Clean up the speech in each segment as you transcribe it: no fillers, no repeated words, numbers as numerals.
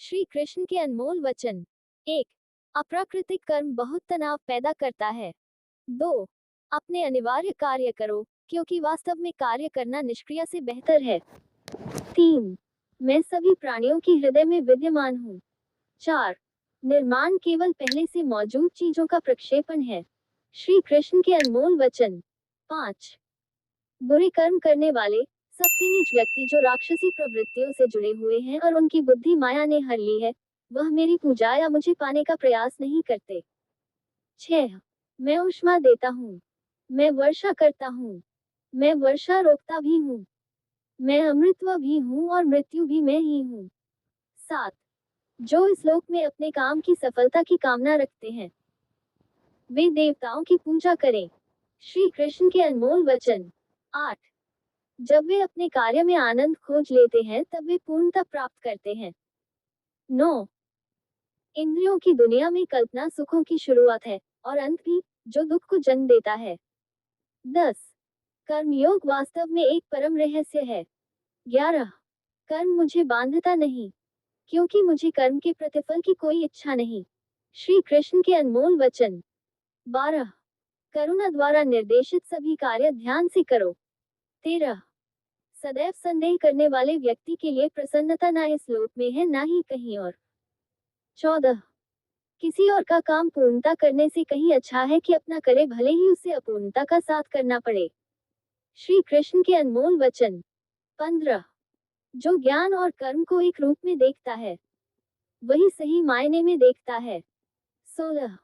श्री कृष्ण के अनमोल वचन। 1. अप्राकृतिक कर्म बहुत तनाव पैदा करता है। 2. अपने अनिवार्य कार्य करो, क्योंकि वास्तव में कार्य करना निष्क्रिय से बेहतर है। 3. मैं सभी प्राणियों की हृदय में विद्यमान हूँ। 4. निर्माण केवल पहले से मौजूद चीजों का प्रक्षेपण है। श्री कृष्ण के अनमोल वचन। 5. बुरे कर्म करने वाले, सबसे नीच व्यक्ति जो राक्षसी प्रवृत्तियों से जुड़े हुए हैं और उनकी बुद्धि माया ने हर ली है, वह मेरी पूजा या मुझे पाने का प्रयास नहीं करते। 6. मैं ऊष्मा देता हूँ, मैं वर्षा करता हूँ, मैं वर्षा रोकता भी हूँ, मैं अमृतत्व भी हूँ और मृत्यु भी मैं ही हूँ। 7. जो इस लोक में अपने काम की सफलता की कामना रखते हैं, वे देवताओं की पूजा करें। श्री कृष्ण के अनमोल वचन। 8. जब वे अपने कार्य में आनंद खोज लेते हैं तब वे पूर्णता प्राप्त करते हैं। 9. इंद्रियों की दुनिया में कल्पना सुखों की शुरुआत है और अंत भी, जो दुख को जन्म देता है। 10. कर्मयोग वास्तव में एक परम रहस्य है। 11. कर्म मुझे बांधता नहीं, क्योंकि मुझे कर्म के प्रतिफल की कोई इच्छा नहीं। श्री कृष्ण के अनमोल वचन। 12. करुणा द्वारा निर्देशित सभी कार्य ध्यान से करो। 13. सदैव संदेह करने वाले व्यक्ति के लिए प्रसन्नता ना इस लोक में है ना ही कहीं और। 14. किसी और का काम पूर्णता करने से कहीं अच्छा है कि अपना करे, भले ही उसे अपूर्णता का साथ करना पड़े। श्री कृष्ण के अनमोल वचन। 15. जो ज्ञान और कर्म को एक रूप में देखता है, वही सही मायने में देखता है। 16.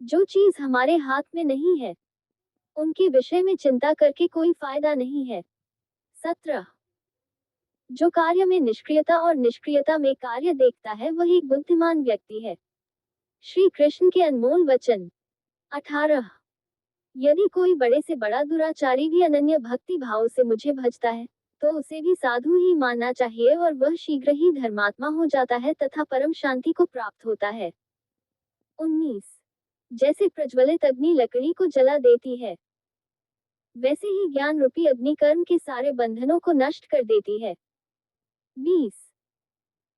जो चीज हमारे हाथ में नहीं है, उनके विषय में चिंता करके कोई फायदा नहीं है। 17. जो कार्य में निष्क्रियता और निष्क्रियता में कार्य देखता है, वही एक बुद्धिमान व्यक्ति है। श्री कृष्ण के अनमोल वचन। 18. यदि कोई बड़े से बड़ा दुराचारी भी अनन्य भक्ति भाव से मुझे भजता है, तो उसे भी साधु ही मानना चाहिए और वह शीघ्र ही धर्मात्मा हो जाता है तथा परम शांति को प्राप्त होता है। 19. जैसे प्रज्वलित अग्नि लकड़ी को जला देती है, वैसे ही ज्ञान रूपी अग्नि कर्म के सारे बंधनों को नष्ट कर देती है। 20.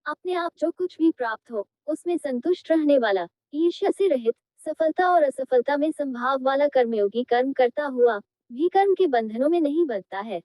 अपने आप जो कुछ भी प्राप्त हो, उसमें संतुष्ट रहने वाला, ईर्ष्या से रहित, सफलता और असफलता में संभाव वाला कर्मयोगी कर्म करता हुआ भी कर्म के बंधनों में नहीं बंधता है।